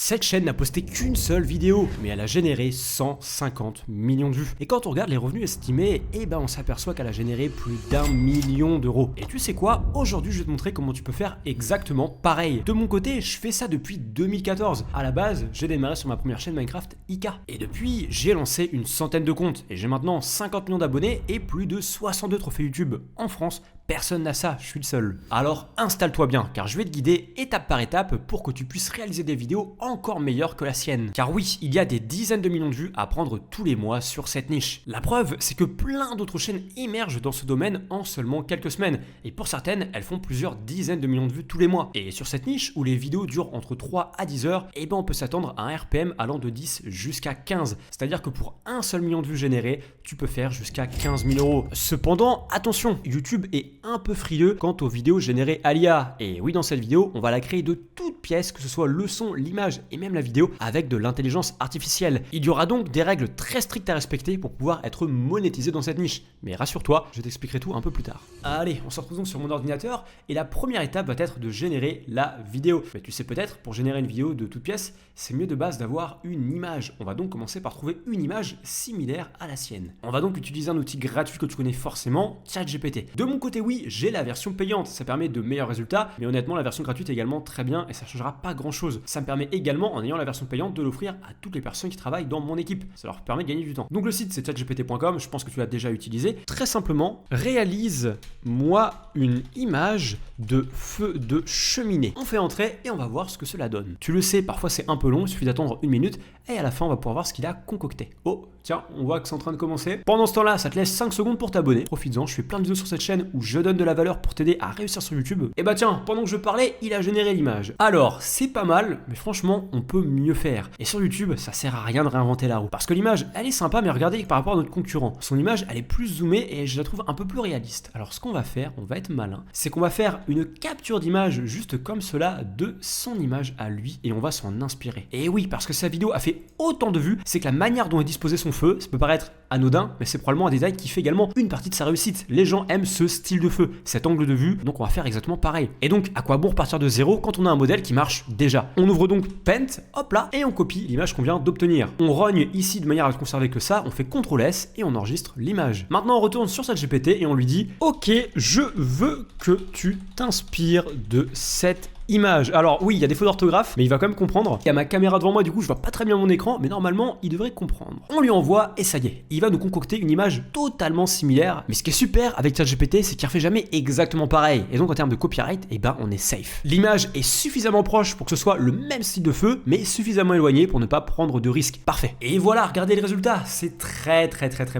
Cette chaîne n'a posté qu'une seule vidéo, mais elle a généré 150 millions de vues. Et quand on regarde les revenus estimés, on s'aperçoit qu'elle a généré plus d'1 million d'euros. Et tu sais quoi? Aujourd'hui, je vais te montrer comment tu peux faire exactement pareil. De mon côté, je fais ça depuis 2014. À la base, j'ai démarré sur ma première chaîne Minecraft IK. Et depuis, j'ai lancé une centaine de comptes. Et j'ai maintenant 50 millions d'abonnés et plus de 62 trophées YouTube en France. Personne n'a ça, je suis le seul. Alors installe-toi bien, car je vais te guider étape par étape pour que tu puisses réaliser des vidéos encore meilleures que la sienne. Car oui, il y a des dizaines de millions de vues à prendre tous les mois sur cette niche. La preuve, c'est que plein d'autres chaînes émergent dans ce domaine en seulement quelques semaines. Et pour certaines, elles font plusieurs dizaines de millions de vues tous les mois. Et sur cette niche, où les vidéos durent entre 3 à 10 heures, on peut s'attendre à un RPM allant de 10 jusqu'à 15. C'est-à-dire que pour un seul million de vues générées, tu peux faire jusqu'à 15 000 euros. Cependant, attention, YouTube est un peu frileux quant aux vidéos générées à l'IA. Et oui, dans cette vidéo, on va la créer de toutes pièces, que ce soit le son, l'image et même la vidéo, avec de l'intelligence artificielle. Il y aura donc des règles très strictes à respecter pour pouvoir être monétisé dans cette niche. Mais rassure-toi, je t'expliquerai tout un peu plus tard. Allez, on se retrouve donc sur mon ordinateur et la première étape va être de générer la vidéo. Mais tu sais peut-être, pour générer une vidéo de toutes pièces, c'est mieux de base d'avoir une image. On va donc commencer par trouver une image similaire à la sienne. On va donc utiliser un outil gratuit que tu connais forcément, ChatGPT. De mon côté, oui, j'ai la version payante, ça permet de meilleurs résultats, mais honnêtement la version gratuite est également très bien et ça changera pas grand chose. Ça me permet également, en ayant la version payante, de l'offrir à toutes les personnes qui travaillent dans mon équipe. Ça leur permet de gagner du temps. Donc le site c'est chatgpt.com, je pense que tu l'as déjà utilisé. Très simplement, réalise-moi une image de feu de cheminée. On fait entrer et on va voir ce que cela donne. Tu le sais, parfois c'est un peu long, il suffit d'attendre une minute et à la fin on va pouvoir voir ce qu'il a concocté. Oh, tiens, on voit que c'est en train de commencer. Pendant ce temps-là, ça te laisse 5 secondes pour t'abonner. Profites-en, je fais plein de vidéos sur cette chaîne où je donne de la valeur pour t'aider à réussir sur YouTube. Et tiens, pendant que je parlais, il a généré l'image. Alors, c'est pas mal, mais franchement, on peut mieux faire. Et sur YouTube, ça sert à rien de réinventer la roue. Parce que l'image, elle est sympa, mais regardez par rapport à notre concurrent. Son image, elle est plus zoomée et je la trouve un peu plus réaliste. Alors, ce qu'on va faire, on va être malin, c'est qu'on va faire une capture d'image juste comme cela de son image à lui et on va s'en inspirer. Et oui, parce que sa vidéo a fait autant de vues, c'est que la manière dont est disposé son feu, ça peut paraître anodin, mais c'est probablement un détail qui fait également une partie de sa réussite. Les gens aiment ce style de feu, cet angle de vue, donc on va faire exactement pareil. Et donc, à quoi bon repartir de zéro quand on a un modèle qui marche déjà? On ouvre donc Paint, hop là, et on copie l'image qu'on vient d'obtenir. On rogne ici de manière à conserver que ça, on fait CTRL S et on enregistre l'image. Maintenant, on retourne sur ChatGPT et on lui dit « Ok, je veux que tu t'inspires de cette image. » Alors oui, il y a des fautes d'orthographe, mais il va quand même comprendre. Il y a ma caméra devant moi, du coup je vois pas très bien mon écran, mais normalement il devrait comprendre. On lui envoie et ça y est, il va nous concocter une image totalement similaire. Mais ce qui est super avec ChatGPT, c'est qu'il refait jamais exactement pareil. Et donc en termes de copyright, on est safe. L'image est suffisamment proche pour que ce soit le même style de feu, mais suffisamment éloigné pour ne pas prendre de risques. Parfait. Et voilà, regardez le résultat. C'est très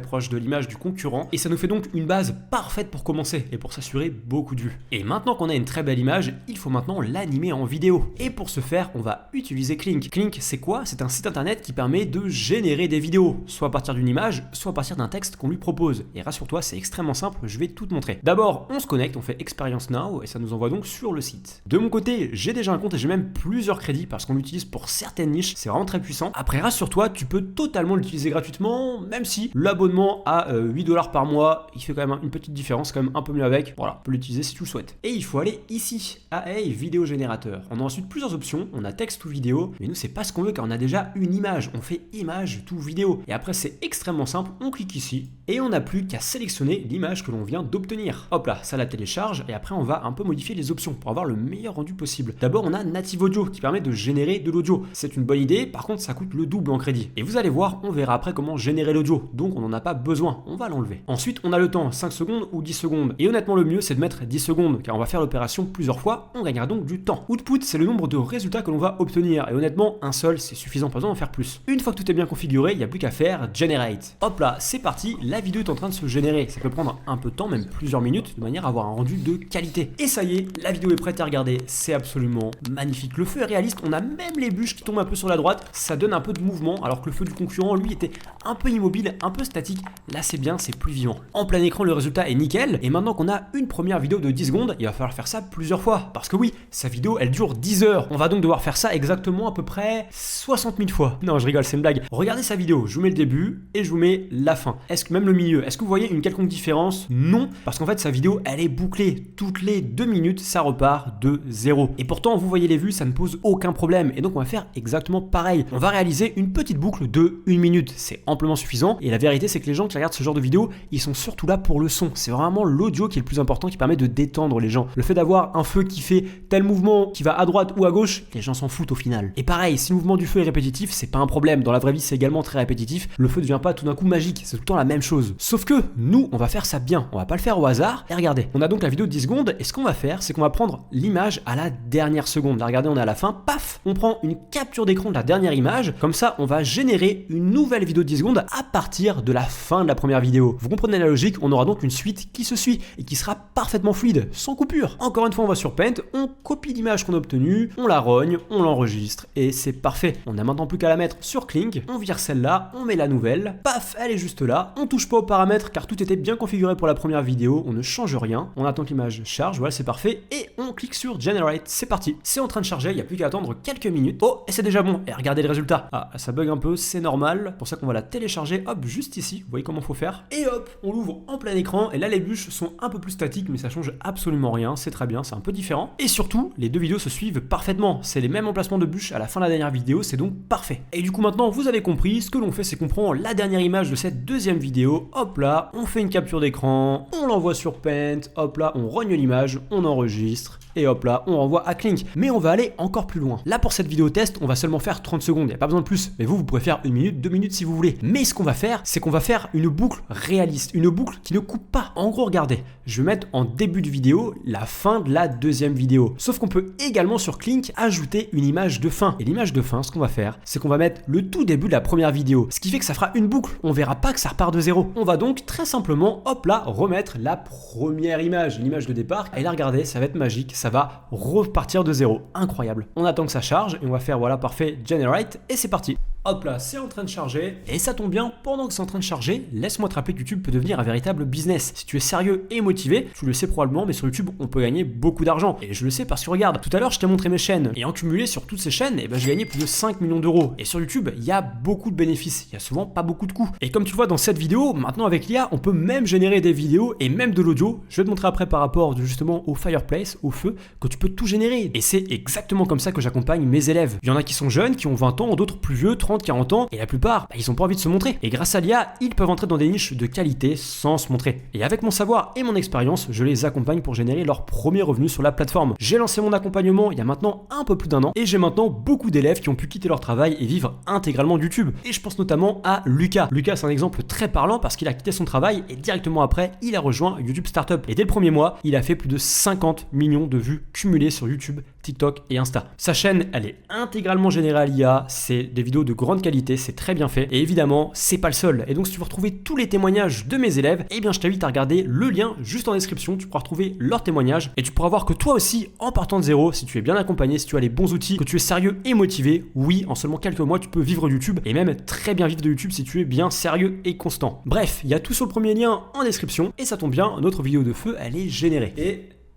proche de l'image du concurrent. Et ça nous fait donc une base parfaite pour commencer et pour s'assurer beaucoup de vues. Et maintenant qu'on a une très belle image, il faut maintenant l'animer en vidéo. Et pour ce faire, on va utiliser Klink. Klink, c'est quoi? C'est un site internet qui permet de générer des vidéos, soit à partir d'une image, soit à partir d'un texte qu'on lui propose. Et rassure-toi, c'est extrêmement simple, je vais tout te montrer. D'abord, on se connecte, on fait Experience Now et ça nous envoie donc sur le site. De mon côté, j'ai déjà un compte et j'ai même plusieurs crédits parce qu'on l'utilise pour certaines niches, c'est vraiment très puissant. Après, rassure-toi, tu peux totalement l'utiliser gratuitement, même si l'abonnement à 8$ par mois, il fait quand même une petite différence, quand même un peu mieux avec. Voilà, tu peux l'utiliser si tu le souhaites. Et il faut aller ici, à Hey, vidéo générateur. On a ensuite plusieurs options, on a texte ou vidéo, mais nous c'est pas ce qu'on veut car on a déjà une image, on fait image tout vidéo. Et après c'est extrêmement simple, on clique ici et on n'a plus qu'à sélectionner l'image que l'on vient d'obtenir. Hop là, ça la télécharge et après on va un peu modifier les options pour avoir le meilleur rendu possible. D'abord on a Native Audio qui permet de générer de l'audio. C'est une bonne idée, par contre ça coûte le double en crédit. Et vous allez voir, on verra après comment générer l'audio, donc on n'en a pas besoin, on va l'enlever. Ensuite on a le temps, 5 secondes ou 10 secondes. Et honnêtement le mieux c'est de mettre 10 secondes car on va faire l'opération plusieurs fois, on gagnera donc du temps. Output, c'est le nombre de résultats que l'on va obtenir. Et honnêtement, un seul, c'est suffisant, pas besoin d'en faire plus. Une fois que tout est bien configuré, il n'y a plus qu'à faire Generate. Hop là, c'est parti, la vidéo est en train de se générer. Ça peut prendre un peu de temps, même plusieurs minutes, de manière à avoir un rendu de qualité. Et ça y est, la vidéo est prête à regarder. C'est absolument magnifique. Le feu est réaliste, on a même les bûches qui tombent un peu sur la droite. Ça donne un peu de mouvement, alors que le feu du concurrent, lui, était un peu immobile, un peu statique. Là, c'est bien, c'est plus vivant. En plein écran, le résultat est nickel. Et maintenant qu'on a une première vidéo de 10 secondes, il va falloir faire ça plusieurs fois. Parce que oui, sa vidéo elle dure 10 heures. On va donc devoir faire ça exactement à peu près 60 000 fois. Non, je rigole, c'est une blague. Regardez sa vidéo, je vous mets le début et je vous mets la fin. Est-ce que même le milieu, est-ce que vous voyez une quelconque différence? Non, parce qu'en fait sa vidéo elle est bouclée. Toutes les 2 minutes, ça repart de zéro. Et pourtant, vous voyez les vues, ça ne pose aucun problème. Et donc on va faire exactement pareil. On va réaliser une petite boucle de 1 minute. C'est amplement suffisant. Et la vérité, c'est que les gens qui regardent ce genre de vidéo, ils sont surtout là pour le son. C'est vraiment l'audio qui est le plus important, qui permet de détendre les gens. Le fait d'avoir un feu qui fait tel mouvement, qui va à droite ou à gauche, les gens s'en foutent au final. Et pareil, si le mouvement du feu est répétitif, c'est pas un problème. Dans la vraie vie, c'est également très répétitif. Le feu ne devient pas tout d'un coup magique. C'est tout le temps la même chose. Sauf que nous, on va faire ça bien. On va pas le faire au hasard. Et regardez, on a donc la vidéo de 10 secondes. Et ce qu'on va faire, c'est qu'on va prendre l'image à la dernière seconde. Là, regardez, on est à la fin. Paf, on prend une capture d'écran de la dernière image. Comme ça, on va générer une nouvelle vidéo de 10 secondes à partir de la fin de la première vidéo. Vous comprenez la logique? On aura donc une suite qui se suit et qui sera parfaitement fluide, sans coupure. Encore une fois, on va sur Paint, on copie l'image qu'on a obtenue, on la rogne, on l'enregistre et c'est parfait. On n'a maintenant plus qu'à la mettre sur Kling, on vire celle-là, on met la nouvelle, paf, elle est juste là. On touche pas aux paramètres car tout était bien configuré pour la première vidéo, on ne change rien. On attend que l'image charge, voilà, c'est parfait et on clique sur Generate, c'est parti. C'est en train de charger, il n'y a plus qu'à attendre quelques minutes. Oh, et c'est déjà bon. Et regardez le résultat. Ah, ça bug un peu, c'est normal. Pour ça qu'on va la télécharger, hop, juste ici. Vous voyez comment il faut faire. Et hop, on l'ouvre en plein écran. Et là, les bûches sont un peu plus statiques, mais ça change absolument rien. C'est très bien, c'est un peu différent. Et surtout, les deux vidéos se suivent parfaitement. C'est les mêmes emplacements de bûches à la fin de la dernière vidéo, c'est donc parfait. Et du coup, maintenant, vous avez compris. Ce que l'on fait, c'est qu'on prend la dernière image de cette deuxième vidéo. Hop là, on fait une capture d'écran, on l'envoie sur Paint. Hop là, on rogne l'image, on enregistre. Et hop là, on renvoie à Kling. Mais on va aller encore plus loin. Là, pour cette vidéo test, on va seulement faire 30 secondes. Il n'y a pas besoin de plus. Mais vous pourrez faire 1 minute, 2 minutes si vous voulez. Mais ce qu'on va faire, c'est qu'on va faire une boucle réaliste. Une boucle qui ne coupe pas. En gros, regardez. Je vais mettre en début de vidéo la fin de la deuxième vidéo. Sauf qu'on peut également sur Kling ajouter une image de fin. Et l'image de fin, ce qu'on va faire, c'est qu'on va mettre le tout début de la première vidéo. Ce qui fait que ça fera une boucle. On verra pas que ça repart de zéro. On va donc très simplement, hop là, remettre la première image. L'image de départ. Et là, regardez, ça va être magique. Ça va repartir de zéro. Incroyable. On attend que ça charge et on va faire, voilà, parfait, Generate et c'est parti. Hop là, c'est en train de charger. Et ça tombe bien, pendant que c'est en train de charger, laisse-moi te rappeler que YouTube peut devenir un véritable business. Si tu es sérieux et motivé, tu le sais probablement, mais sur YouTube, on peut gagner beaucoup d'argent. Et je le sais parce que regarde, tout à l'heure, je t'ai montré mes chaînes. Et en cumulé sur toutes ces chaînes, j'ai gagné plus de 5 millions d'euros. Et sur YouTube, il y a beaucoup de bénéfices. Il y a souvent pas beaucoup de coûts. Et comme tu vois dans cette vidéo, maintenant avec l'IA, on peut même générer des vidéos et même de l'audio. Je vais te montrer après par rapport justement au Fireplace, au feu, que tu peux tout générer. Et c'est exactement comme ça que j'accompagne mes élèves. Il y en a qui sont jeunes, qui ont 20 ans, d'autres plus vieux, 30, 40 ans, et la plupart, ils ont pas envie de se montrer. Et grâce à l'IA, ils peuvent entrer dans des niches de qualité sans se montrer. Et avec mon savoir et mon expérience, je les accompagne pour générer leurs premiers revenus sur la plateforme. J'ai lancé mon accompagnement il y a maintenant un peu plus d'1 an, et j'ai maintenant beaucoup d'élèves qui ont pu quitter leur travail et vivre intégralement de YouTube. Et je pense notamment à Lucas. Lucas, c'est un exemple très parlant parce qu'il a quitté son travail et directement après, il a rejoint YouTube Startup. Et dès le premier mois, il a fait plus de 50 millions de vues cumulées sur YouTube, TikTok et Insta. Sa chaîne, elle est intégralement générée à l'IA, c'est des vidéos de grande qualité, c'est très bien fait et évidemment, c'est pas le seul. Et donc si tu veux retrouver tous les témoignages de mes élèves, eh bien je t'invite à regarder le lien juste en description, tu pourras retrouver leurs témoignages et tu pourras voir que toi aussi, en partant de zéro, si tu es bien accompagné, si tu as les bons outils, que tu es sérieux et motivé, oui, en seulement quelques mois, tu peux vivre de YouTube et même très bien vivre de YouTube si tu es bien sérieux et constant. Bref, il y a tout sur le premier lien en description et ça tombe bien, notre vidéo de feu, elle est générée.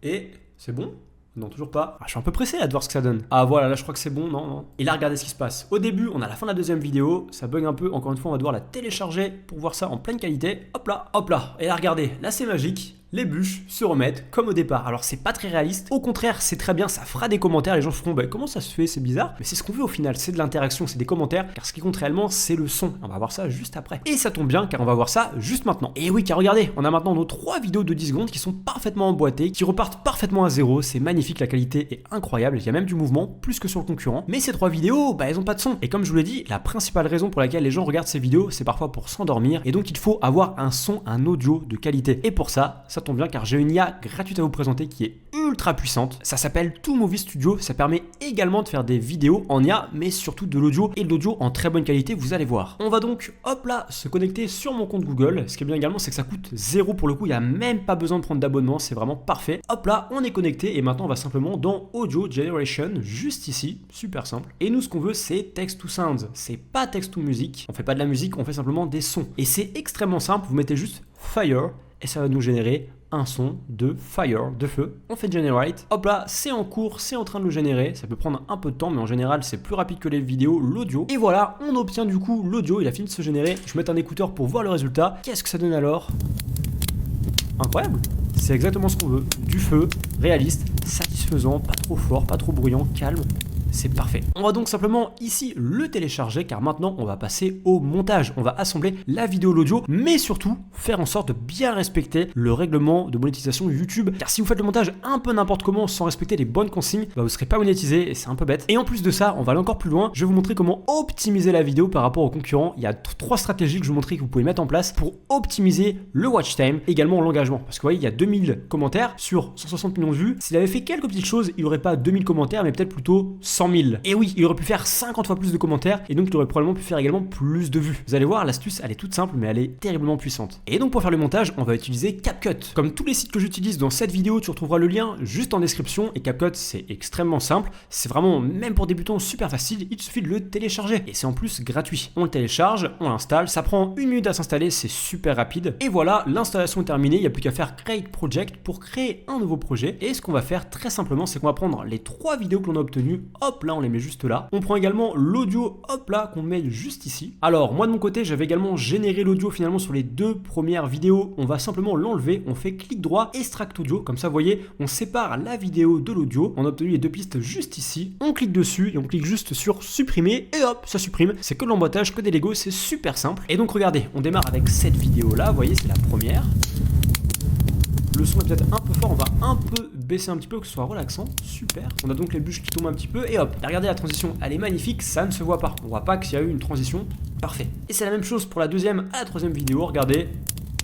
Et c'est bon ? Non, toujours pas. Ah, je suis un peu pressé là de voir ce que ça donne. Ah voilà, là je crois que c'est bon, non. Et là, regardez ce qui se passe. Au début, on a la fin de la deuxième vidéo, ça bug un peu. Encore une fois, on va devoir la télécharger pour voir ça en pleine qualité. Hop là, hop là. Et là, regardez, là c'est magique. Les bûches se remettent comme au départ. Alors c'est pas très réaliste, au contraire c'est très bien, ça fera des commentaires, les gens feront comment ça se fait, c'est bizarre, mais c'est ce qu'on veut au final, c'est de l'interaction, c'est des commentaires, car ce qui compte réellement c'est le son. On va voir ça juste après. Et ça tombe bien car on va voir ça juste maintenant. Et oui, car regardez, on a maintenant nos 3 vidéos de 10 secondes qui sont parfaitement emboîtées, qui repartent parfaitement à zéro, c'est magnifique, la qualité est incroyable, il y a même du mouvement, plus que sur le concurrent. Mais ces 3 vidéos, elles ont pas de son. Et comme je vous l'ai dit, la principale raison pour laquelle les gens regardent ces vidéos, c'est parfois pour s'endormir, et donc il faut avoir un son, un audio de qualité. Et pour ça tombe bien car j'ai une IA gratuite à vous présenter qui est ultra puissante. Ça s'appelle TwoMovie Studio. Ça permet également de faire des vidéos en IA, mais surtout de l'audio et de l'audio en très bonne qualité, vous allez voir. On va donc, hop là, se connecter sur mon compte Google. Ce qui est bien également, c'est que ça coûte 0 pour le coup. Il n'y a même pas besoin de prendre d'abonnement. C'est vraiment parfait. Hop là, on est connecté et maintenant on va simplement dans Audio Generation, juste ici. Super simple. Et nous, ce qu'on veut, c'est Text to Sounds. C'est pas Text to Music. On fait pas de la musique, on fait simplement des sons. Et c'est extrêmement simple. Vous mettez juste Fire et ça va nous générer un son de fire, de feu. On fait generate, hop là, c'est en cours, c'est en train de le générer. Ça peut prendre un peu de temps, mais en général, c'est plus rapide que les vidéos, l'audio. Et voilà, on obtient du coup l'audio, il a fini de se générer. Je vais mettre un écouteur pour voir le résultat. Qu'est-ce que ça donne alors? Incroyable! C'est exactement ce qu'on veut. Du feu, réaliste, satisfaisant, pas trop fort, pas trop bruyant, calme. C'est parfait. On va donc simplement ici le télécharger car maintenant on va passer au montage. On va assembler la vidéo, l'audio, mais surtout faire en sorte de bien respecter le règlement de monétisation YouTube. Car si vous faites le montage un peu n'importe comment sans respecter les bonnes consignes, bah vous serez pas monétisé et c'est un peu bête. Et en plus de ça, on va aller encore plus loin. Je vais vous montrer comment optimiser la vidéo par rapport aux concurrents. Il y a 3 stratégies que je vais vous montrer que vous pouvez mettre en place pour optimiser le watch time, également l'engagement. Parce que vous voyez, il y a 2000 commentaires sur 160 millions de vues. S'il avait fait quelques petites choses, il n'aurait pas 2000 commentaires, mais peut-être plutôt 100 000. Et oui, il aurait pu faire 50 fois plus de commentaires et donc il aurait probablement pu faire également plus de vues. Vous allez voir, l'astuce, elle est toute simple, mais elle est terriblement puissante. Et donc pour faire le montage, on va utiliser CapCut. Comme tous les sites que j'utilise dans cette vidéo, tu retrouveras le lien juste en description. Et CapCut, c'est extrêmement simple. C'est vraiment, même pour débutants, super facile. Il suffit de le télécharger. Et c'est en plus gratuit. On le télécharge, on l'installe. Ça prend 1 minute à s'installer, c'est super rapide. Et voilà, l'installation est terminée. Il n'y a plus qu'à faire Create Project pour créer un nouveau projet. Et ce qu'on va faire très simplement, c'est qu'on va prendre les 3 vidéos que l'on a obtenues. Hop là, on les met juste là. On prend également l'audio, hop là, qu'on met juste ici. Alors, moi de mon côté, j'avais également généré l'audio finalement sur les 2 premières vidéos. On va simplement l'enlever. On fait clic droit, extract audio. Comme ça, vous voyez, on sépare la vidéo de l'audio. On a obtenu les 2 pistes juste ici. On clique dessus et on clique juste sur supprimer. Et hop, ça supprime. C'est que de l'emboîtage, que des Legos. C'est super simple. Et donc, regardez, on démarre avec cette vidéo là. Vous voyez, c'est la première. Le son est peut-être un peu fort, on va un peu baisser un petit peu pour que ce soit relaxant. Super. On a donc les bûches qui tombent un petit peu et hop. Regardez la transition, elle est magnifique, ça ne se voit pas. On voit pas qu'il y a eu une transition. Parfait. Et c'est la même chose pour la deuxième à la troisième vidéo. Regardez.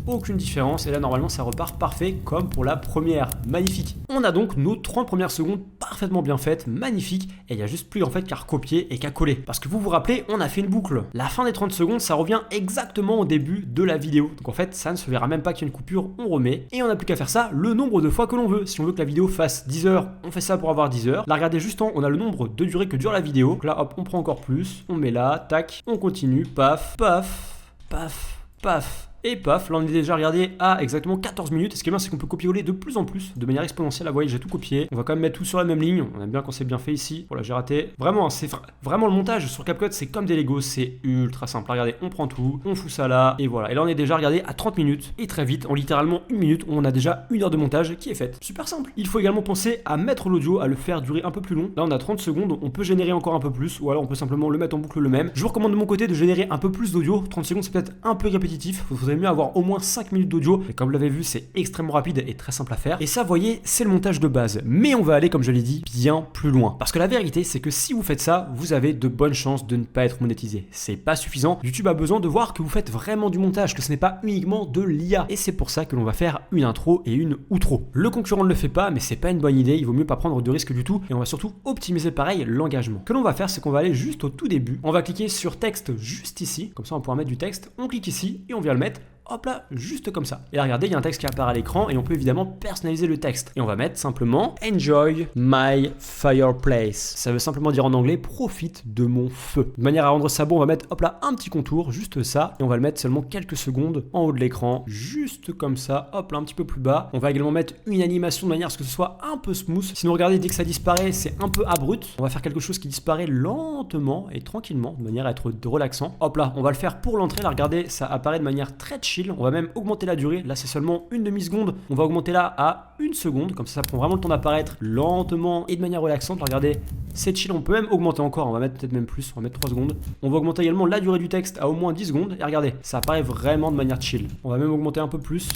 Aucune différence et là normalement ça repart parfait comme pour la première, magnifique. On a donc nos 30 premières secondes parfaitement bien faites, magnifique, et il n'y a juste plus en fait qu'à recopier et qu'à coller. Parce que vous vous rappelez, on a fait une boucle. La fin des 30 secondes, ça revient exactement au début de la vidéo. Donc en fait, ça ne se verra même pas qu'il y a une coupure, on remet, et on n'a plus qu'à faire ça le nombre de fois que l'on veut. Si on veut que la vidéo fasse 10 heures, on fait ça pour avoir 10 heures. Là regardez juste en, on a le nombre de durées que dure la vidéo. Donc là hop, on prend encore plus, on met là, tac, on continue, paf, paf, paf, paf. Et paf, là on est déjà regardé à exactement 14 minutes. Et ce qui est bien, c'est qu'on peut copier-coller de plus en plus, de manière exponentielle. Là, vous voyez, j'ai tout copié. On va quand même mettre tout sur la même ligne. On aime bien quand c'est bien fait ici. Voilà, j'ai raté. Vraiment, c'est vraiment le montage sur CapCut, c'est comme des Legos, c'est ultra simple. Là, regardez, on prend tout, on fout ça là, et voilà. Et là, on est déjà regardé à 30 minutes. Et très vite, en littéralement 1 minute, on a déjà 1 heure de montage qui est faite. Super simple. Il faut également penser à mettre l'audio, à le faire durer un peu plus long. Là, on a 30 secondes, on peut générer encore un peu plus, ou alors on peut simplement le mettre en boucle le même. Je vous recommande de mon côté de générer un peu plus d'audio. 30 secondes, c'est peut-être un peu répétitif. Il faudrait mieux avoir au moins 5 minutes d'audio, et comme vous l'avez vu, c'est extrêmement rapide et très simple à faire. Et ça, vous voyez, c'est le montage de base. Mais on va aller, comme je l'ai dit, bien plus loin. Parce que la vérité, c'est que si vous faites ça, vous avez de bonnes chances de ne pas être monétisé. C'est pas suffisant. YouTube a besoin de voir que vous faites vraiment du montage, que ce n'est pas uniquement de l'IA. Et c'est pour ça que l'on va faire une intro et une outro. Le concurrent ne le fait pas, mais c'est pas une bonne idée. Il vaut mieux pas prendre de risques du tout. Et on va surtout optimiser pareil l'engagement. Ce que l'on va faire, c'est qu'on va aller juste au tout début. On va cliquer sur texte juste ici. Comme ça, on pourra mettre du texte. On clique ici et on vient le mettre. Hop là, juste comme ça. Et là, regardez, il y a un texte qui apparaît à l'écran et on peut évidemment personnaliser le texte. Et on va mettre simplement Enjoy my fireplace. Ça veut simplement dire en anglais profite de mon feu. De manière à rendre ça beau, on va mettre hop là un petit contour, juste ça. Et on va le mettre seulement quelques secondes en haut de l'écran, juste comme ça. Hop là, un petit peu plus bas. On va également mettre une animation de manière à ce que ce soit un peu smooth. Sinon, regardez, dès que ça disparaît, c'est un peu abrupt. On va faire quelque chose qui disparaît lentement et tranquillement, de manière à être relaxant. Hop là, on va le faire pour l'entrée. Là, regardez, ça apparaît de manière très chill. On va même augmenter la durée. Là, c'est seulement une demi-seconde. On va augmenter là à 1 seconde. Comme ça prend vraiment le temps d'apparaître lentement et de manière relaxante. Là, regardez, c'est chill. On peut même augmenter encore. On va mettre peut-être même plus. On va mettre 3 secondes. On va augmenter également la durée du texte à au moins 10 secondes. Et regardez, ça apparaît vraiment de manière chill. On va même augmenter un peu plus.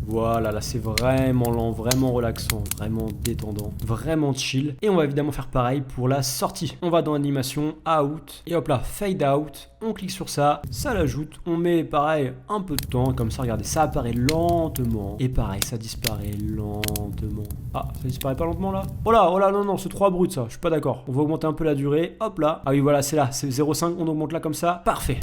Voilà, là c'est vraiment lent, vraiment relaxant, vraiment détendant, vraiment chill. Et on va évidemment faire pareil pour la sortie. On va dans animation, out, et hop là, fade out. On clique sur ça, ça l'ajoute. On met pareil un peu de temps, comme ça, regardez, ça apparaît lentement. Et pareil, ça disparaît lentement. Ah, ça disparaît pas lentement là? Oh là, non, c'est trop abrupt ça, je suis pas d'accord. On va augmenter un peu la durée, hop là. Ah oui, voilà, c'est là, c'est 0,5, on augmente là comme ça. Parfait.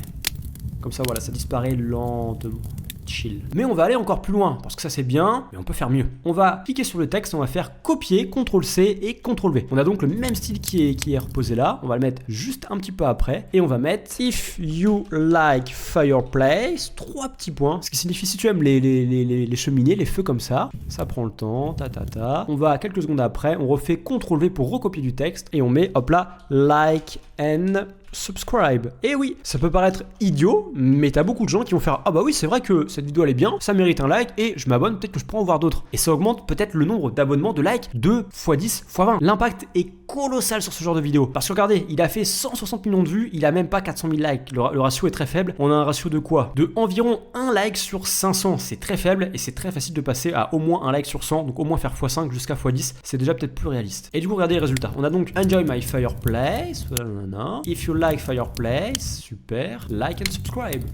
Comme ça, voilà, ça disparaît lentement. chill. Mais on va aller encore plus loin, parce que ça c'est bien, mais on peut faire mieux. On va cliquer sur le texte, on va faire copier, CTRL-C et CTRL-V. On a donc le même style qui est reposé là, on va le mettre juste un petit peu après, et on va mettre if you like fireplace, 3 petits points, ce qui signifie si tu aimes les cheminées, les feux comme ça prend le temps, On va quelques secondes après, on refait CTRL-V pour recopier du texte, et on met, hop là, like and subscribe. Et oui, ça peut paraître idiot, mais t'as beaucoup de gens qui vont faire ah bah oui, c'est vrai que cette vidéo elle est bien, ça mérite un like et je m'abonne, peut-être que je pourrais en voir d'autres. Et ça augmente peut-être le nombre d'abonnements, de likes de x10, x20. L'impact est colossal sur ce genre de vidéo. Parce que regardez, il a fait 160 millions de vues, il a même pas 400 000 likes. Le ratio est très faible. On a un ratio de quoi? De environ 1 like sur 500. C'est très faible et c'est très facile de passer à au moins 1 like sur 100, donc au moins faire x5 jusqu'à x10. C'est déjà peut-être plus réaliste. Et du coup, regardez les résultats. On a donc Enjoy my fireplace, if you like fireplace, super, like and subscribe.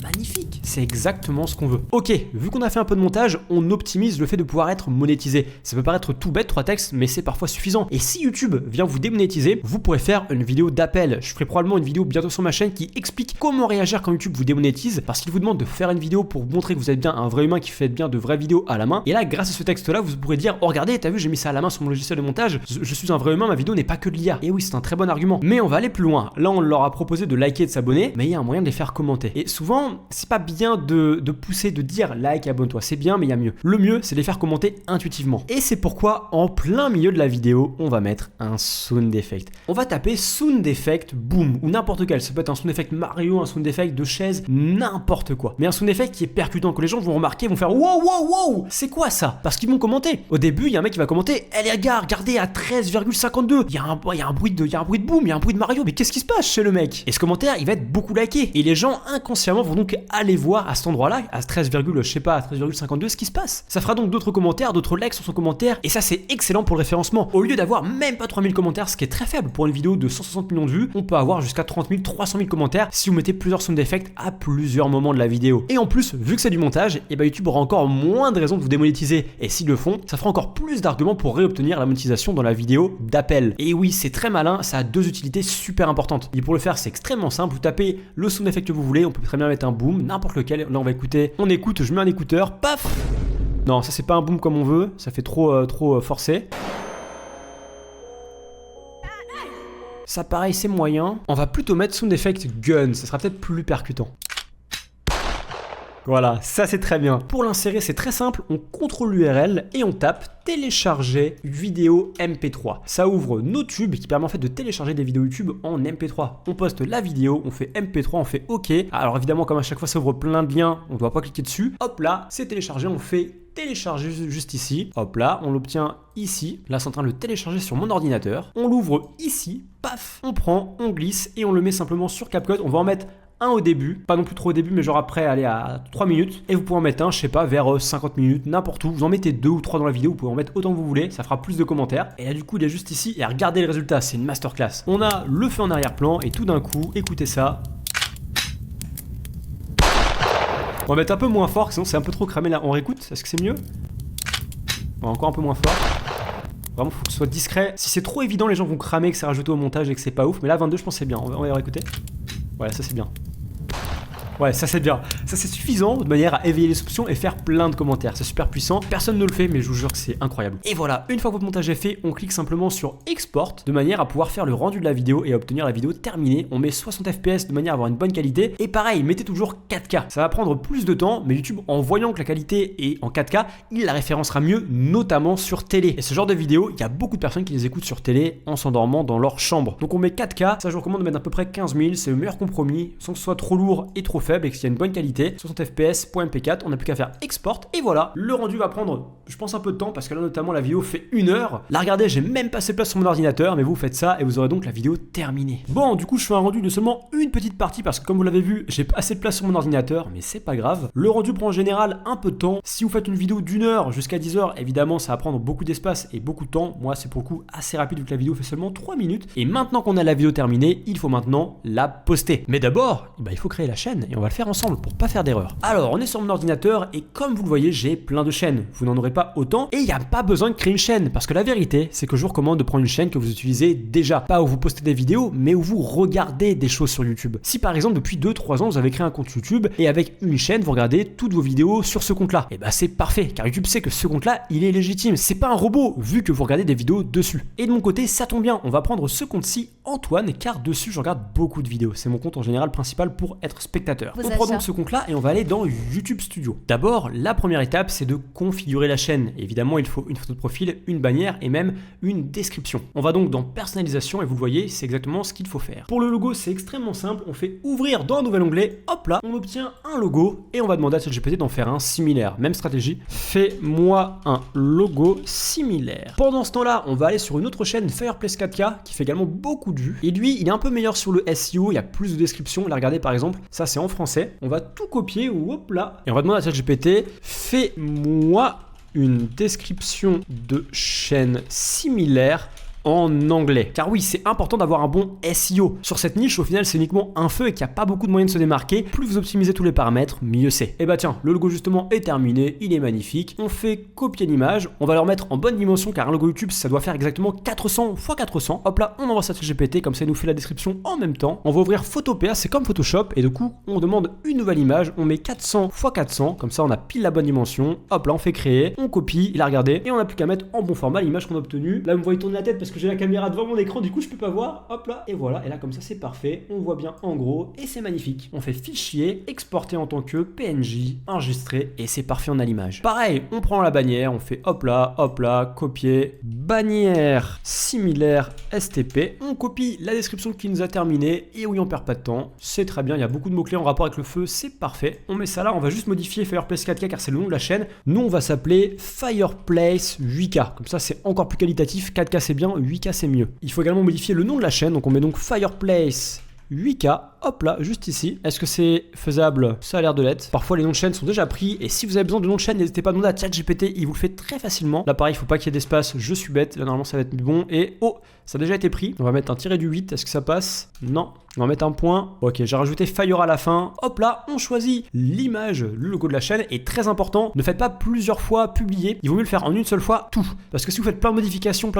Magnifique, c'est exactement ce qu'on veut. Ok, vu qu'on a fait un peu de montage, on optimise le fait de pouvoir être monétisé. Ça peut paraître tout bête, 3 textes, mais c'est parfois suffisant. Et si YouTube vient vous démonétiser, vous pourrez faire une vidéo d'appel. Je ferai probablement une vidéo bientôt sur ma chaîne qui explique comment réagir quand YouTube vous démonétise, parce qu'il vous demande de faire une vidéo pour montrer que vous êtes bien un vrai humain qui fait bien de vraies vidéos à la main. Et là, grâce à ce texte-là, vous pourrez dire oh regardez, t'as vu, j'ai mis ça à la main sur mon logiciel de montage, je suis un vrai humain, ma vidéo n'est pas que de l'IA. Et oui, c'est un très bon argument. Mais on va aller plus loin. Là, on leur a proposé de liker et de s'abonner, mais il y a un moyen de les faire commenter. Et souvent, c'est pas bien de pousser, de dire like et abonne-toi, c'est bien, mais il y a mieux. Le mieux, c'est de les faire commenter intuitivement. Et c'est pourquoi, en plein milieu de la vidéo, on va mettre un sound effect. On va taper sound effect, boom, ou n'importe quel. Ça peut être un sound effect Mario, un sound effect de chaise, n'importe quoi. Mais un sound effect qui est percutant, que les gens vont remarquer, vont faire wow, wow, wow, c'est quoi ça? Parce qu'ils vont commenter. Au début, il y a un mec qui va commenter, eh les gars, regardez à 13,52. Il y a un bruit de boom, il y a un bruit de Mario, mais qu'est-ce qui se passe chez le mec? Et ce commentaire, il va être beaucoup liké. Et les gens, inconsciemment, vont donc aller voir à cet endroit-là, à 13,52 ce qui se passe. Ça fera donc d'autres commentaires, d'autres likes sur son commentaire, et ça c'est excellent pour le référencement. Au lieu d'avoir même pas 3000 commentaires, ce qui est très faible pour une vidéo de 160 millions de vues, on peut avoir jusqu'à 30 000, 300 000 commentaires si vous mettez plusieurs sound effects à plusieurs moments de la vidéo. Et en plus, vu que c'est du montage, et bah YouTube aura encore moins de raisons de vous démonétiser, et s'ils le font, ça fera encore plus d'arguments pour réobtenir la monétisation dans la vidéo d'appel. Et oui, c'est très malin, ça a 2 utilités super importantes. Et pour le faire, c'est extrêmement simple, vous tapez le sound effect que vous voulez, on peut très bien mettre un boom, n'importe lequel. Là on va écouter, on écoute, je mets un écouteur, paf. Non, ça c'est pas un boom comme on veut, ça fait trop forcé. Ça pareil c'est moyen. On va plutôt mettre sound effect gun, ça sera peut-être plus percutant. Voilà, ça c'est très bien. Pour l'insérer, c'est très simple, on contrôle l'URL et on tape télécharger vidéo MP3. Ça ouvre Notube qui permet en fait de télécharger des vidéos YouTube en MP3. On poste la vidéo, on fait MP3, on fait OK. Alors évidemment, comme à chaque fois ça ouvre plein de liens, on ne doit pas cliquer dessus. Hop là, c'est téléchargé, on fait télécharger juste ici. Hop là, on l'obtient ici. Là, c'est en train de le télécharger sur mon ordinateur. On l'ouvre ici, paf, on prend, on glisse et on le met simplement sur CapCut. On va en mettre un au début, pas non plus trop au début, mais genre après aller à 3 minutes. Et vous pouvez en mettre un, je sais pas, vers 50 minutes, n'importe où. Vous en mettez 2 ou 3 dans la vidéo, vous pouvez en mettre autant que vous voulez, ça fera plus de commentaires. Et là du coup il est juste ici, et regardez le résultat, c'est une masterclass. On a le feu en arrière-plan, et tout d'un coup, écoutez ça. On va mettre un peu moins fort, sinon c'est un peu trop cramé là. On réécoute, est-ce que c'est mieux? Bon, encore un peu moins fort. Vraiment, faut que ce soit discret. Si c'est trop évident, les gens vont cramer, que c'est rajouté au montage et que c'est pas ouf. Mais là, 22, je pense que c'est bien. On va réécouter. Voilà, ça c'est bien. Ouais, ça c'est bien. Ça c'est suffisant de manière à éveiller les soupçons et faire plein de commentaires. C'est super puissant. Personne ne le fait, mais je vous jure que c'est incroyable. Et voilà, une fois que votre montage est fait, on clique simplement sur Export de manière à pouvoir faire le rendu de la vidéo et à obtenir la vidéo terminée. On met 60 fps de manière à avoir une bonne qualité. Et pareil, mettez toujours 4K. Ça va prendre plus de temps, mais YouTube, en voyant que la qualité est en 4K, il la référencera mieux, notamment sur télé. Et ce genre de vidéo, il y a beaucoup de personnes qui les écoutent sur télé en s'endormant dans leur chambre. Donc on met 4K. Ça, je vous recommande de mettre à peu près 15 000. C'est le meilleur compromis, sans que ce soit trop lourd et trop faible et qu'il y a une bonne qualité. 60 fps, .mp4, on n'a plus qu'à faire export et voilà, le rendu va prendre, je pense, un peu de temps parce que là notamment la vidéo fait 1 heure. Là regardez, j'ai même pas assez de place sur mon ordinateur, mais vous faites ça et vous aurez donc la vidéo terminée. Bon, du coup je fais un rendu de seulement une petite partie parce que comme vous l'avez vu, j'ai pas assez de place sur mon ordinateur, mais c'est pas grave. Le rendu prend en général un peu de temps. Si vous faites une vidéo d'1 heure jusqu'à 10 heures, évidemment ça va prendre beaucoup d'espace et beaucoup de temps. Moi c'est pour le coup assez rapide vu que la vidéo fait seulement 3 minutes. Et maintenant qu'on a la vidéo terminée, il faut maintenant la poster. Mais d'abord, il faut créer la chaîne. et on va le faire ensemble pour pas faire d'erreur. Alors, on est sur mon ordinateur et comme vous le voyez, j'ai plein de chaînes. Vous n'en aurez pas autant et il n'y a pas besoin de créer une chaîne parce que la vérité, c'est que je vous recommande de prendre une chaîne que vous utilisez déjà. Pas où vous postez des vidéos, mais où vous regardez des choses sur YouTube. Si par exemple, depuis 2-3 ans, vous avez créé un compte YouTube et avec une chaîne, vous regardez toutes vos vidéos sur ce compte-là, et bah c'est parfait car YouTube sait que ce compte-là, il est légitime. C'est pas un robot vu que vous regardez des vidéos dessus. Et de mon côté, ça tombe bien, on va prendre ce compte-ci, Antoine, car dessus, je regarde beaucoup de vidéos. C'est mon compte en général principal pour être spectateur. On prend donc ce compte-là et on va aller dans YouTube Studio. D'abord, la première étape, c'est de configurer la chaîne. Évidemment, il faut une photo de profil, une bannière et même une description. On va donc dans personnalisation et vous le voyez, c'est exactement ce qu'il faut faire. Pour le logo, c'est extrêmement simple. On fait ouvrir dans un nouvel onglet, hop là, on obtient un logo et on va demander à ChatGPT d'en faire un similaire. Même stratégie, fais-moi un logo similaire. Pendant ce temps-là, on va aller sur une autre chaîne, Fireplace 4K, qui fait également beaucoup de vues. Et lui, il est un peu meilleur sur le SEO, il y a plus de descriptions. Là, regardez par exemple, ça c'est en français. On va tout copier, hop là, et on va demander à ChatGPT, fais-moi une description de chaîne similaire en anglais. Car oui, c'est important d'avoir un bon SEO. Sur cette niche, au final, c'est uniquement un feu et qu'il n'y a pas beaucoup de moyens de se démarquer. Plus vous optimisez tous les paramètres, mieux c'est. Et bah tiens, le logo justement est terminé, il est magnifique. On fait copier l'image, on va le remettre en bonne dimension car un logo YouTube, ça doit faire exactement 400 x 400. Hop là, on envoie ça à ChatGPT, comme ça il nous fait la description en même temps. On va ouvrir Photopea, c'est comme Photoshop, et du coup, on demande une nouvelle image, on met 400 x 400, comme ça on a pile la bonne dimension. Hop là, on fait créer, on copie, il a regardé, et on n'a plus qu'à mettre en bon format l'image qu'on a obtenue. Là, vous me voyez tourner la tête parce que j'ai la caméra devant mon écran, du coup je peux pas voir, hop là, et voilà, et là comme ça c'est parfait, on voit bien en gros, et c'est magnifique. On fait fichier, exporter en tant que PNG, enregistrer, et c'est parfait, on a l'image. Pareil, on prend la bannière, on fait hop là, copier, bannière similaire STP, on copie la description qui nous a terminé, et oui on perd pas de temps, c'est très bien, il y a beaucoup de mots-clés en rapport avec le feu, c'est parfait. On met ça là, on va juste modifier Fireplace 4K car c'est le nom de la chaîne, nous on va s'appeler Fireplace 8K, comme ça c'est encore plus qualitatif, 4K c'est bien, 8K c'est mieux. Il faut également modifier le nom de la chaîne, donc on met donc Fireplace 8K, hop là, juste ici. Est-ce que c'est faisable? Ça a l'air de l'être. Parfois les noms de chaîne sont déjà pris, et si vous avez besoin de nom de chaîne, n'hésitez pas à demander à ChatGPT, il vous le fait très facilement. Là pareil, il faut pas qu'il y ait d'espace, je suis bête, là normalement ça va être bon, et oh, ça a déjà été pris. On va mettre un tiré du 8, est-ce que ça passe? Non. On va mettre un point. Ok, j'ai rajouté Fire à la fin. Hop là, on choisit l'image, le logo de la chaîne. Et très important, ne faites pas plusieurs fois publier. Il vaut mieux le faire en une seule fois, tout. Parce que si vous faites plein de modifications,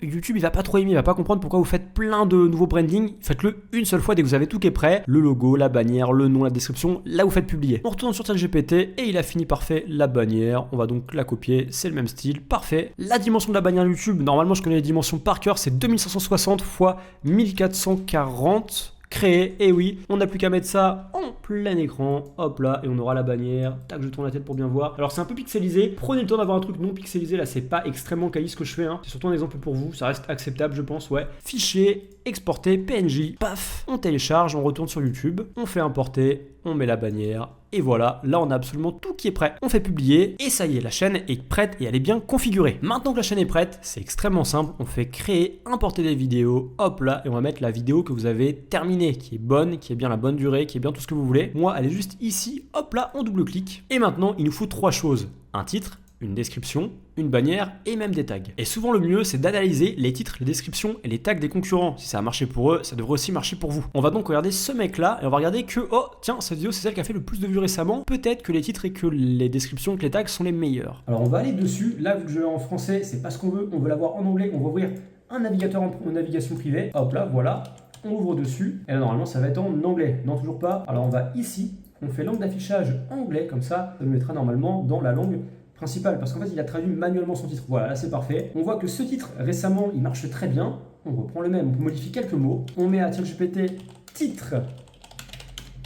YouTube il va pas trop aimer, il va pas comprendre pourquoi vous faites plein de nouveaux branding. Faites-le une seule fois dès que vous avez tout qui est prêt. Le logo, la bannière, le nom, la description. Là, vous faites publier. On retourne sur ChatGPT et il a fini parfait la bannière. On va donc la copier, c'est le même style, parfait. La dimension de la bannière YouTube, normalement je connais les dimensions par cœur, c'est 2560 x 1440. Créer, et oui, on n'a plus qu'à mettre ça en plein écran, hop là, et on aura la bannière, tac, je tourne la tête pour bien voir. Alors c'est un peu pixelisé, prenez le temps d'avoir un truc non pixelisé, là c'est pas extrêmement quali ce que je fais, hein. C'est surtout un exemple pour vous, ça reste acceptable je pense, ouais. Fichier, exporter, PNG, paf, on télécharge, on retourne sur YouTube, on fait importer, on met la bannière, et voilà, là on a absolument tout qui est prêt. On fait publier, et ça y est, la chaîne est prête et elle est bien configurée. Maintenant que la chaîne est prête, c'est extrêmement simple, on fait créer, importer des vidéos, hop là, et on va mettre la vidéo que vous avez terminée, qui est bonne, qui est bien la bonne durée, qui est bien tout ce que vous voulez. Moi, elle est juste ici, hop là, on double-clique. Et maintenant, il nous faut 3 choses. Un titre, une description, une bannière et même des tags. Et souvent le mieux c'est d'analyser les titres, les descriptions et les tags des concurrents. Si ça a marché pour eux, ça devrait aussi marcher pour vous. On va donc regarder ce mec là et on va regarder que, oh tiens, cette vidéo c'est celle qui a fait le plus de vues récemment. Peut-être que les titres et que les descriptions et que les tags sont les meilleurs. Alors on va aller dessus, là vu que je l'ai en français, c'est pas ce qu'on veut, on veut l'avoir en anglais, on va ouvrir un navigateur en navigation privée. Hop là, voilà, on ouvre dessus et là normalement ça va être en anglais. Non, toujours pas. Alors on va ici, on fait langue d'affichage anglais, comme ça nous mettra normalement dans la langue principal, parce qu'en fait il a traduit manuellement son titre. Voilà, là c'est parfait. On voit que ce titre récemment il marche très bien. On reprend le même, on modifie quelques mots. On met à ChatGPT titre.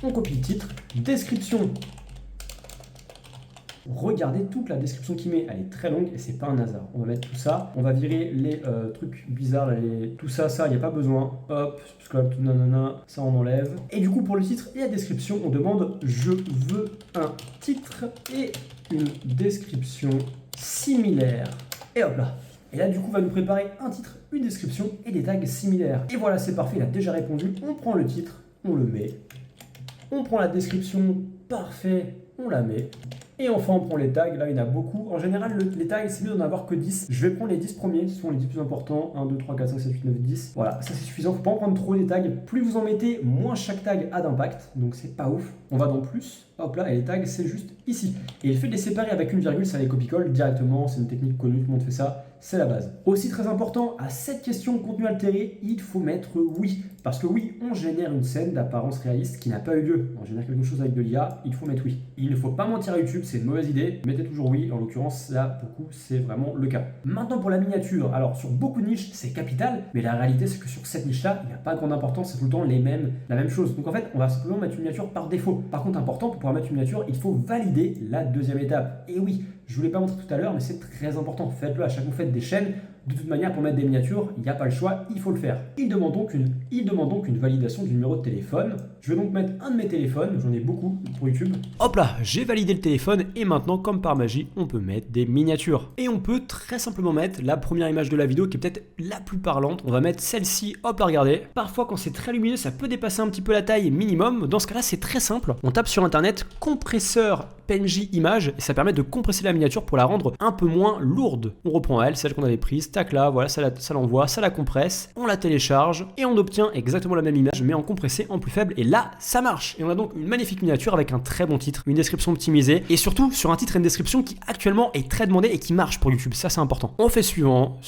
On copie le titre. Description. Regardez toute la description qu'il met, elle est très longue et c'est pas un hasard. On va mettre tout ça, on va virer les trucs bizarres, là, tout ça, il n'y a pas besoin. Hop, scope, nanana, ça on enlève. Et du coup pour le titre et la description, on demande je veux un titre et une description similaire. Et hop là. Et là du coup on va nous préparer un titre, une description et des tags similaires. Et voilà, c'est parfait, il a déjà répondu. On prend le titre, on le met. On prend la description, parfait, on la met. Et enfin, on prend les tags. Là, il y en a beaucoup. En général, les tags, c'est mieux d'en avoir que 10. Je vais prendre les 10 premiers, ce sont les 10 plus importants. 1, 2, 3, 4, 5, 7, 8, 9, 10. Voilà, ça c'est suffisant. Faut pas en prendre trop des tags. Plus vous en mettez, moins chaque tag a d'impact. Donc c'est pas ouf. On va dans plus. Hop là, et les tags, c'est juste ici. Et le fait de les séparer avec une virgule, ça les copie-colle directement. C'est une technique connue, tout le monde fait ça. C'est la base. Aussi très important, à cette question de contenu altéré, il faut mettre oui. Parce que oui, on génère une scène d'apparence réaliste qui n'a pas eu lieu. On génère quelque chose avec de l'IA, il faut mettre oui. Il ne faut pas mentir à YouTube, c'est une mauvaise idée. Mettez toujours oui, en l'occurrence, là, pour le coup, c'est vraiment le cas. Maintenant pour la miniature. Alors, sur beaucoup de niches, c'est capital, mais la réalité, c'est que sur cette niche-là, il n'y a pas grande importance, c'est tout le temps la même chose. Donc en fait, on va simplement mettre une miniature par défaut. Par contre, important, pour pouvoir mettre une miniature, il faut valider la deuxième étape. Et oui, je ne vous l'ai pas montré tout à l'heure, mais c'est très important. Faites-le à chaque fois que vous faites des chaînes. De toute manière, pour mettre des miniatures, il n'y a pas le choix, il faut le faire. Il demande donc une validation du numéro de téléphone. Je vais donc mettre un de mes téléphones, j'en ai beaucoup pour YouTube. Hop là, j'ai validé le téléphone et maintenant, comme par magie, on peut mettre des miniatures. Et on peut très simplement mettre la première image de la vidéo qui est peut-être la plus parlante. On va mettre celle-ci, hop là, regardez. Parfois, quand c'est très lumineux, ça peut dépasser un petit peu la taille minimum. Dans ce cas-là, c'est très simple. On tape sur internet compresseur PNG image et ça permet de compresser la miniature pour la rendre un peu moins lourde. On reprend elle, celle qu'on avait prise, tac là, voilà, ça l'envoie, ça la compresse, on la télécharge et on obtient exactement la même image mais en compressé, en plus faible et là, ça marche. Et on a donc une magnifique miniature avec un très bon titre, une description optimisée et surtout sur un titre et une description qui actuellement est très demandé et qui marche pour YouTube, ça c'est important. On fait suivant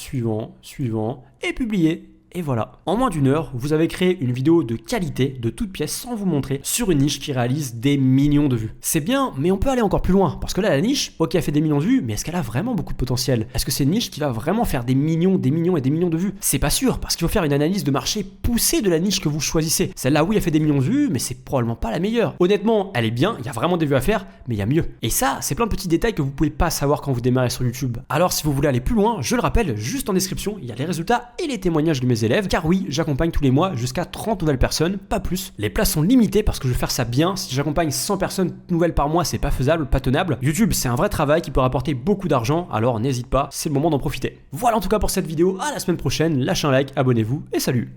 et publier. Et voilà, en moins d'une heure, vous avez créé une vidéo de qualité, de toute pièce, sans vous montrer, sur une niche qui réalise des millions de vues. C'est bien, mais on peut aller encore plus loin, parce que là, la niche, ok, elle fait des millions de vues, mais est-ce qu'elle a vraiment beaucoup de potentiel? Est-ce que c'est une niche qui va vraiment faire des millions et des millions de vues? C'est pas sûr, parce qu'il faut faire une analyse de marché poussée de la niche que vous choisissez. Celle-là, oui, elle fait des millions de vues, mais c'est probablement pas la meilleure. Honnêtement, elle est bien, il y a vraiment des vues à faire, mais il y a mieux. Et ça, c'est plein de petits détails que vous pouvez pas savoir quand vous démarrez sur YouTube. Alors, si vous voulez aller plus loin, je le rappelle, juste en description, il y a les résultats et les témoignages de mes élèves, car oui, j'accompagne tous les mois jusqu'à 30 nouvelles personnes, pas plus. Les places sont limitées parce que je veux faire ça bien. Si j'accompagne 100 personnes nouvelles par mois, c'est pas faisable, pas tenable. YouTube, c'est un vrai travail qui peut rapporter beaucoup d'argent, alors n'hésite pas, c'est le moment d'en profiter. Voilà en tout cas pour cette vidéo, à la semaine prochaine, lâchez un like, abonnez-vous et salut!